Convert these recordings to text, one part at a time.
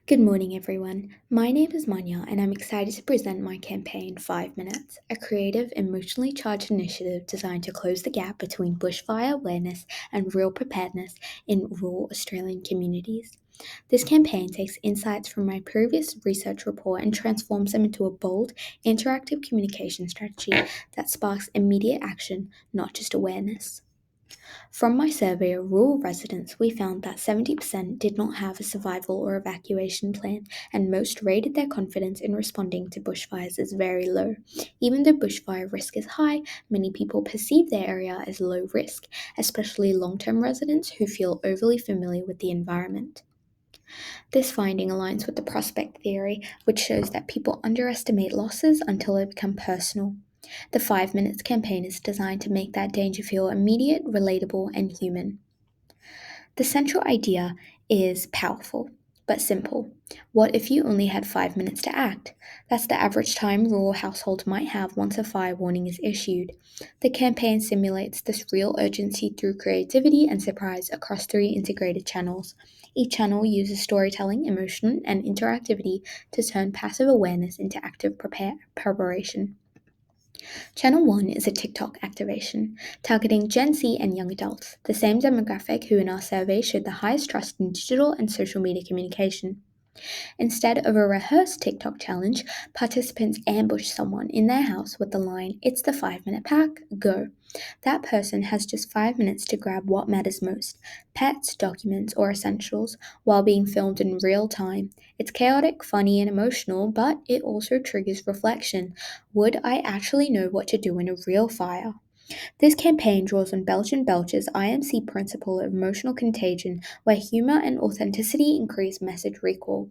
Good morning, everyone. My name is Manya, and I'm excited to present my campaign 5 Minutes, a creative, emotionally charged initiative designed to close the gap between bushfire awareness and real preparedness in rural Australian communities. This campaign takes insights from my previous research report and transforms them into a bold, interactive communication strategy that sparks immediate action, not just awareness. From my survey of rural residents, we found that 70% did not have a survival or evacuation plan, and most rated their confidence in responding to bushfires as very low. Even though bushfire risk is high, many people perceive their area as low risk, especially long term residents who feel overly familiar with the environment. This finding aligns with the prospect theory, which shows that people underestimate losses until they become personal. The 5 Minutes campaign is designed to make that danger feel immediate, relatable, and human. The central idea is powerful, but simple. What if you only had 5 minutes to act? That's the average time rural households might have once a fire warning is issued. The campaign simulates this real urgency through creativity and surprise across three integrated channels. Each channel uses storytelling, emotion, and interactivity to turn passive awareness into active preparation. Channel 1 is a TikTok activation, targeting Gen Z and young adults, the same demographic who in our survey showed the highest trust in digital and social media communication. Instead of a rehearsed TikTok challenge, participants ambush someone in their house with the line, "It's the 5 minute pack, go." That person has just 5 minutes to grab what matters most: pets, documents, or essentials, while being filmed in real time. It's chaotic, funny, and emotional, but it also triggers reflection. Would I actually know what to do in a real fire? This campaign draws on Belch's IMC principle of emotional contagion, where humor and authenticity increase message recall.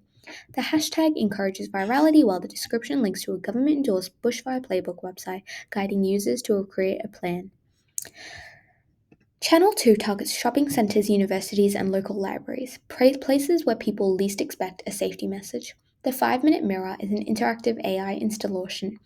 The hashtag encourages virality, while the description links to a government endorsed bushfire playbook website guiding users to create a plan. Channel 2 targets shopping centres, universities, and local libraries, places where people least expect a safety message. The 5 Minute Mirror is an interactive AI installation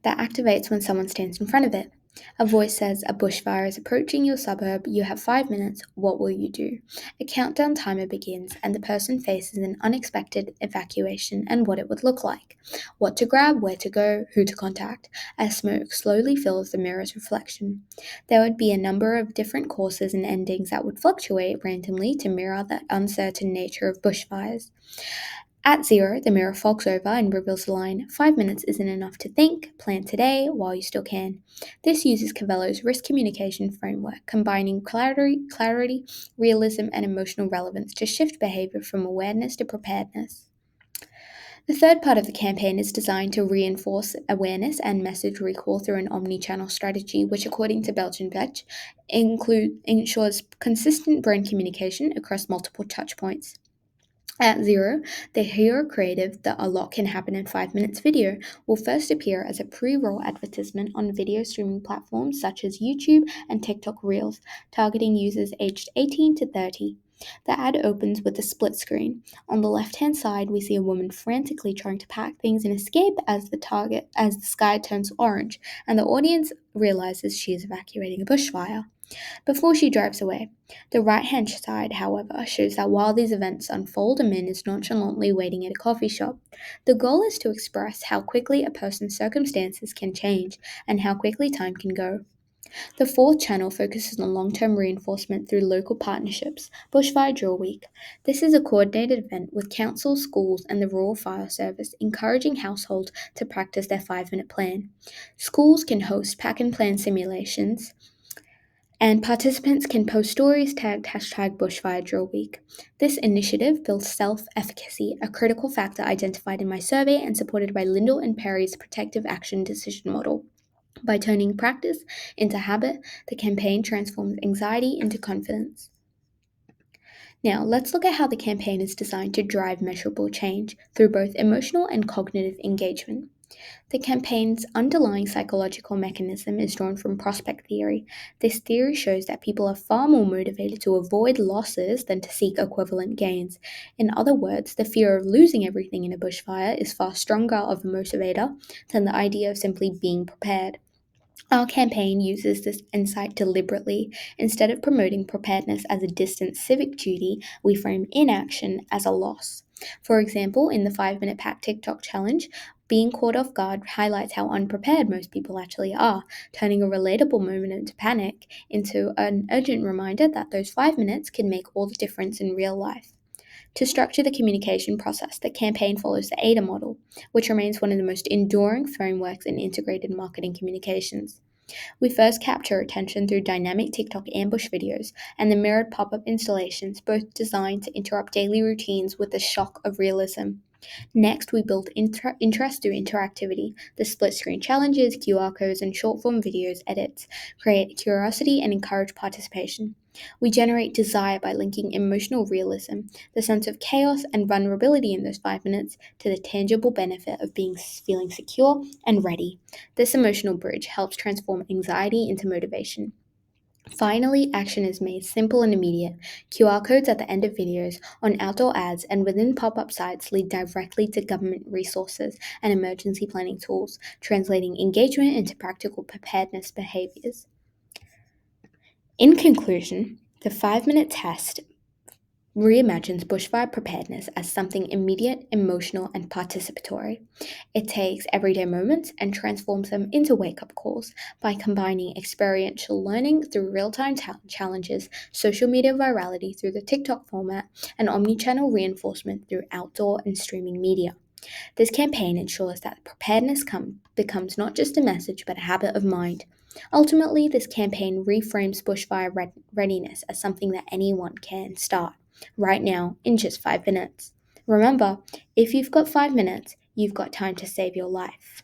that activates when someone stands in front of it. A voice says, "A bushfire is approaching your suburb. You have 5 minutes. What will you do?" A countdown timer begins, and the person faces an unexpected evacuation and what it would look like. What to grab, where to go, who to contact, as smoke slowly fills the mirror's reflection. There would be a number of different courses and endings that would fluctuate randomly to mirror the uncertain nature of bushfires. At zero, the mirror fogs over and reveals the line, "5 minutes isn't enough to think, plan today while you still can." This uses Cavello's risk communication framework, combining clarity, realism, and emotional relevance to shift behavior from awareness to preparedness. The third part of the campaign is designed to reinforce awareness and message recall through an omni-channel strategy, which, according to Belch, ensures consistent brand communication across multiple touchpoints. At zero, the hero creative that a lot can happen in 5 minutes video will first appear as a pre-roll advertisement on video streaming platforms such as YouTube and TikTok Reels, targeting users aged 18 to 30. The ad opens with a split screen. On the left-hand side, we see a woman frantically trying to pack things and escape as the sky turns orange, and the audience realizes she is evacuating a bushfire before she drives away. The right hand side, however, shows that while these events unfold, a man is nonchalantly waiting at a coffee shop. The goal is to express how quickly a person's circumstances can change and how quickly time can go. The fourth channel focuses on long term reinforcement through local partnerships, Bushfire Drill Week. This is a coordinated event with councils, schools, and the Rural Fire Service, encouraging households to practice their 5 minute plan. Schools can host pack and plan simulations, and participants can post stories tagged #BushfireDrillWeek. This initiative builds self-efficacy, a critical factor identified in my survey and supported by Lindell and Perry's protective action decision model. By turning practice into habit, the campaign transforms anxiety into confidence. Now, let's look at how the campaign is designed to drive measurable change through both emotional and cognitive engagement. The campaign's underlying psychological mechanism is drawn from prospect theory. This theory shows that people are far more motivated to avoid losses than to seek equivalent gains. In other words, the fear of losing everything in a bushfire is far stronger of a motivator than the idea of simply being prepared. Our campaign uses this insight deliberately. Instead of promoting preparedness as a distant civic duty, we frame inaction as a loss. For example, in the 5 Minute Pack TikTok challenge, being caught off guard highlights how unprepared most people actually are, turning a relatable moment into panic into an urgent reminder that those 5 minutes can make all the difference in real life. To structure the communication process, the campaign follows the AIDA model, which remains one of the most enduring frameworks in integrated marketing communications. We first capture attention through dynamic TikTok ambush videos and the mirrored pop up installations, both designed to interrupt daily routines with the shock of realism. Next, we build interest through interactivity. The split screen challenges, QR codes, and short form videos edits create curiosity and encourage participation. We generate desire by linking emotional realism, the sense of chaos and vulnerability in those 5 minutes, to the tangible benefit of feeling secure and ready. This emotional bridge helps transform anxiety into motivation. Finally, action is made simple and immediate. QR codes at the end of videos, on outdoor ads, and within pop up sites lead directly to government resources and emergency planning tools, translating engagement into practical preparedness behaviors. In conclusion, the 5 minute test reimagines bushfire preparedness as something immediate, emotional, and participatory. It takes everyday moments and transforms them into wake up calls by combining experiential learning through real time challenges, social media virality through the TikTok format, and omnichannel reinforcement through outdoor and streaming media. This campaign ensures that preparedness becomes not just a message but a habit of mind. Ultimately, this campaign reframes bushfire readiness as something that anyone can start right now in just 5 minutes. Remember, if you've got 5 minutes, you've got time to save your life.